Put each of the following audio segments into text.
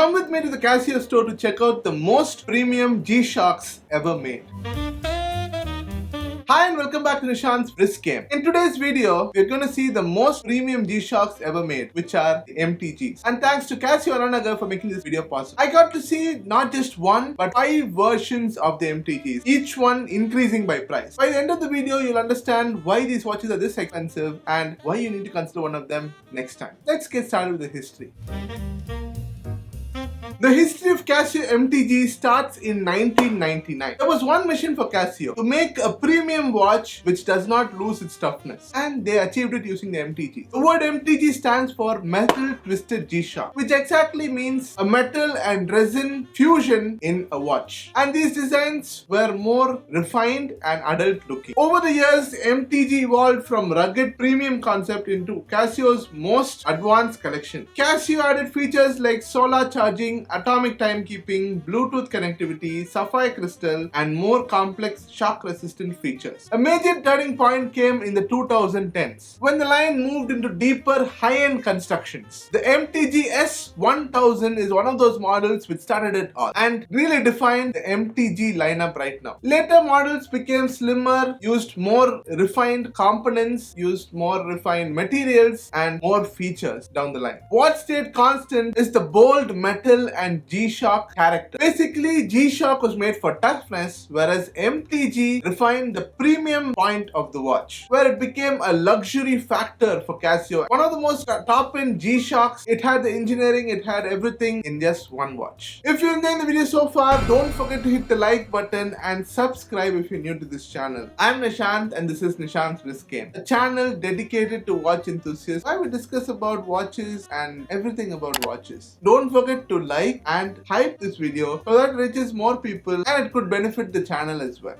Come with me to the Casio store to check out the most premium G-SHOCKs ever made. Hi and welcome back to Nishant's Risk Game. In today's video, we're going to see the most premium G-SHOCKs ever made, which are the MT-Gs. And thanks to Casio Ananagar for making this video possible. I got to see not just one, but 5 versions of the MT-Gs, each one increasing by price. By the end of the video, you'll understand why these watches are this expensive and why you need to consider one of them next time. Let's get started with the history. The history of Casio MT-G starts in 1999. There was one mission for Casio to make a premium watch which does not lose its toughness, and they achieved it using the MT-G. The word MT-G stands for Metal Twisted G-SHOCK, which exactly means a metal and resin fusion in a watch. And these designs were more refined and adult looking. Over the years, MT-G evolved from rugged premium concept into Casio's most advanced collection. Casio added features like solar charging, atomic timekeeping, Bluetooth connectivity, sapphire crystal, and more complex shock-resistant features. A major turning point came in the 2010s when the line moved into deeper, high-end constructions. The MT-G S1000 is one of those models which started it all and really defined the MT-G lineup right now. Later models became slimmer, used more refined components, used more refined materials, and more features down the line. What stayed constant is the bold metal and G-SHOCK character. Basically, G-SHOCK was made for toughness, whereas MT-G refined the premium point of the watch, where it became a luxury factor for Casio. One of the most top-end G-SHOCKs. It had the engineering, it had everything in just one watch. If you're enjoying the video so far, don't forget to hit the like button and subscribe if you're new to this channel. I'm Nishant and this is Nishant's Risk Game, a channel dedicated to watch enthusiasts. I will discuss about watches and everything about watches. Don't forget to like and hype this video so that it reaches more people and it could benefit the channel as well.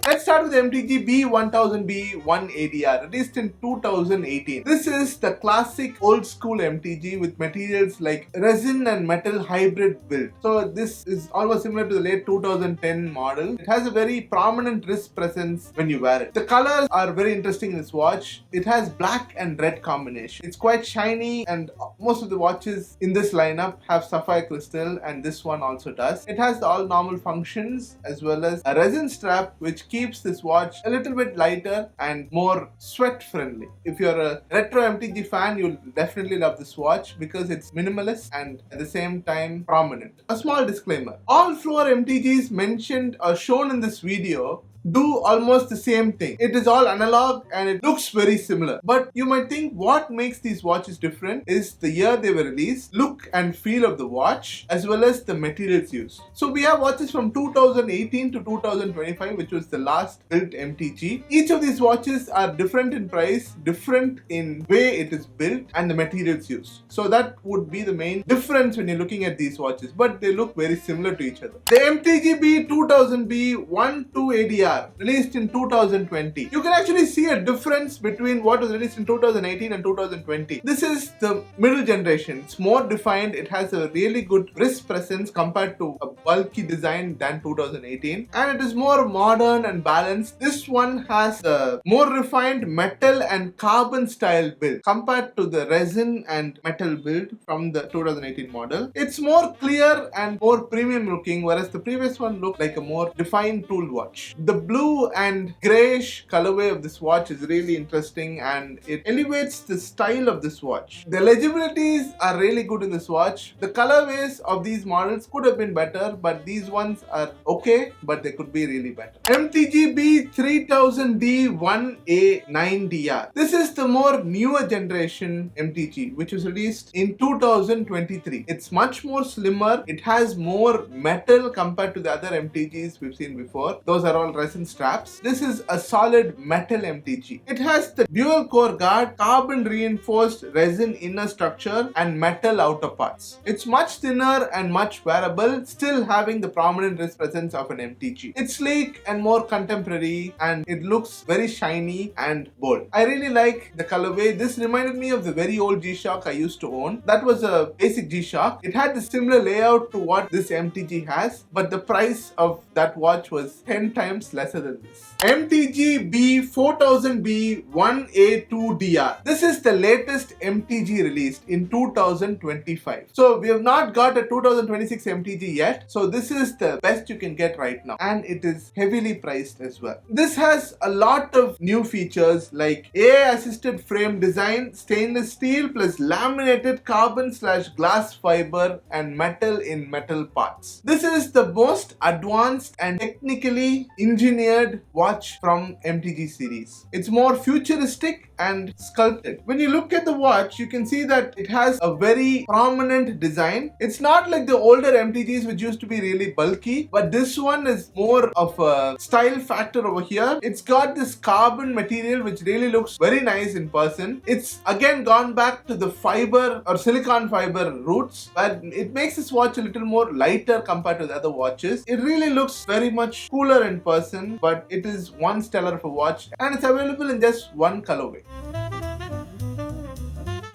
Let's start with the MT-G B1000B 1ADR, released in 2018. This is the classic old school MT-G with materials like resin and metal hybrid build. So this is almost similar to the late 2010 model. It has a very prominent wrist presence when you wear it. The colors are very interesting in this watch. It has black and red combination. It's quite shiny, and most of the watches in this lineup have sapphire crystal, and this one also does. It has the all normal functions as well as a resin strap which keeps this watch a little bit lighter and more sweat friendly. If you're a retro MT-G fan, you'll definitely love this watch because it's minimalist and at the same time prominent. A small disclaimer: all 4 MT-Gs mentioned or shown in this video do almost the same thing. It is all analog and it looks very similar. But you might think what makes these watches different is the year they were released, look and feel of the watch, as well as the materials used. So we have watches from 2018 to 2025, which was the last built MT-G. Each of these watches are different in price, different in way it is built, and the materials used. So that would be the main difference when you're looking at these watches, but they look very similar to each other. The MT-G B2000B 12ADR, released in 2020. You can actually see a difference between what was released in 2018 and 2020. This is the middle generation. It's more defined. It has a really good wrist presence compared to a bulky design than 2018, and it is more modern and balanced. This one has a more refined metal and carbon style build compared to the resin and metal build from the 2018 model. It's more clear and more premium looking, whereas the previous one looked like a more defined tool watch. The blue and grayish colorway of this watch is really interesting and it elevates the style of this watch. The legibilities are really good in this watch. The colorways of these models could have been better, but these ones are okay, but they could be really better. MT-G B3000D 1A9DR. This is the more newer generation MT-G, which was released in 2023. It's much more slimmer. It has more metal compared to the other MT-Gs we've seen before. Those are all resin straps. This is a solid metal MT-G. It has the dual core guard, carbon reinforced resin inner structure, and metal outer parts. It's much thinner and much wearable, still having the prominent wrist presence of an MT-G. It's sleek and more contemporary, and it looks very shiny and bold. I really like the colorway. This reminded me of the very old G-SHOCK I used to own. That was a basic G-SHOCK. It had the similar layout to what this MT-G has, but the price of that watch was 10 times lesser than this. MT-G B4000B1A2DR. This is the latest MT-G released in 2025. So we have not got a 2026 MT-G yet. So this is the best you can get right now, and it is heavily priced as well. This has a lot of new features like AI assisted frame design, stainless steel plus laminated carbon/glass fiber and metal in metal parts. This is the most advanced and technically engineered watch from MT-G series. It's more futuristic and sculpted. When you look at the watch, you can see that it has a very prominent design. It's not like the older MT-Gs which used to be really bulky, but this one is more of a style factor over here. It's got this carbon material which really looks very nice in person. It's again gone back to the fiber or silicon fiber roots, but it makes this watch a little more lighter compared to the other watches. It really looks very much cooler in person, but it is one stellar of a watch, and it's available in just one colorway.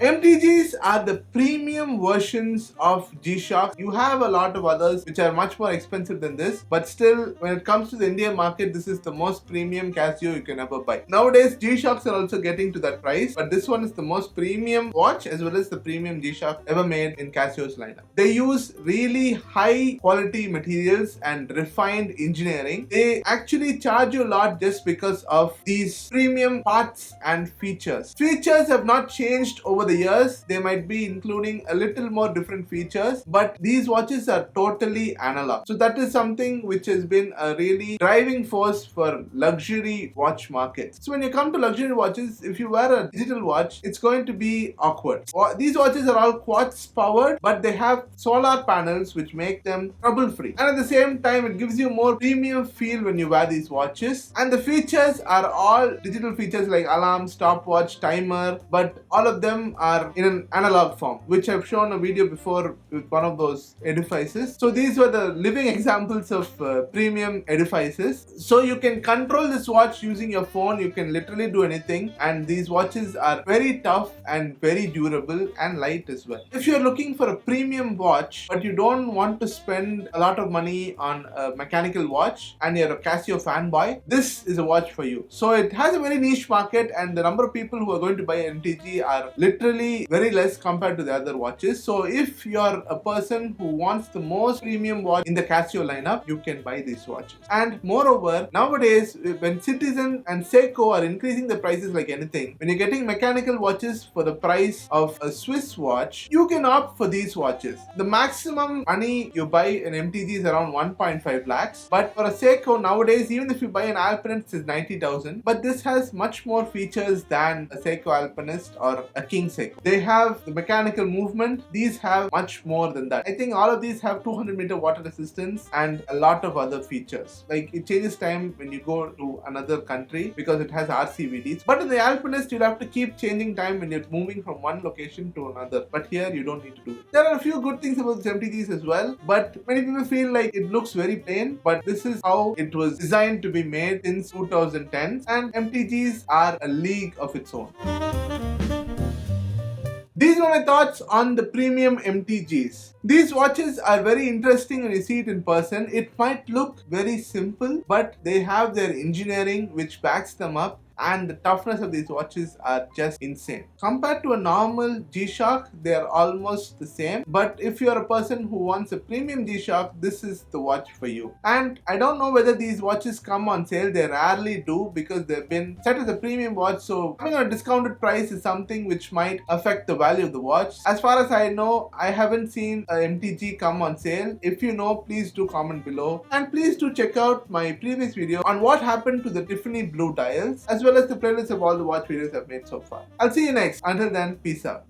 MT-Gs are the premium versions of G-SHOCK. You have a lot of others which are much more expensive than this, but still, when it comes to the Indian market, this is the most premium Casio you can ever buy. Nowadays, G-SHOCKs are also getting to that price, but this one is the most premium watch as well as the premium G-SHOCK ever made in Casio's lineup. They use really high quality materials and refined engineering. They actually charge you a lot just because of these premium parts and features. Features have not changed over the years. They might be including a little more different features, but these watches are totally analog. So that is something which has been a really driving force for luxury watch markets. So when you come to luxury watches, if you wear a digital watch, it's going to be awkward. These watches are all quartz powered, but they have solar panels which make them trouble free. And at the same time, it gives you more premium feel when you wear these watches. And the features are all digital features like alarm, stopwatch, timer, but all of them are in an analog form, which I've shown a video before with one of those edifices. So these were the living examples of premium edifices. So you can control this watch using your phone. You can literally do anything, and these watches are very tough and very durable and light as well. If you're looking for a premium watch but you don't want to spend a lot of money on a mechanical watch and you're a Casio fanboy, this is a watch for you. So it has a very niche market, and the number of people who are going to buy MT-G are literally very less compared to the other watches. So if you're a person who wants the most premium watch in the Casio lineup, you can buy these watches. And moreover, nowadays when Citizen and Seiko are increasing the prices like anything, when you're getting mechanical watches for the price of a Swiss watch, you can opt for these watches. The maximum money you buy an MT-G is around 1.5 lakhs, but for a Seiko nowadays, even if you buy an Alpinist, it's 90,000. But this has much more features than a Seiko Alpinist or a King Seiko. They have the mechanical movement. These have much more than that. I think all of these have 200-meter water resistance and a lot of other features. Like it changes time when you go to another country because it has RCVDs. But in the Alpinist, you'll have to keep changing time when you're moving from one location to another. But here, you don't need to do it. There are a few good things about the MT-Gs as well, but many people feel like it looks very plain, but this is how it was designed to be made since 2010, and MT-Gs are a league of its own. These were my thoughts on the premium MT-Gs. These watches are very interesting when you see it in person. It might look very simple, but they have their engineering which backs them up, and the toughness of these watches are just insane. Compared to a normal G-SHOCK, they are almost the same. But if you're a person who wants a premium G-SHOCK, this is the watch for you. And I don't know whether these watches come on sale. They rarely do because they've been set as a premium watch. So having a discounted price is something which might affect the value of the watch. As far as I know, I haven't seen a MT-G come on sale. If you know, please do comment below. And please do check out my previous video on what happened to the Tiffany blue dials, as well as the playlist of all the watch videos I've made so far. I'll see you next. Until then, peace out.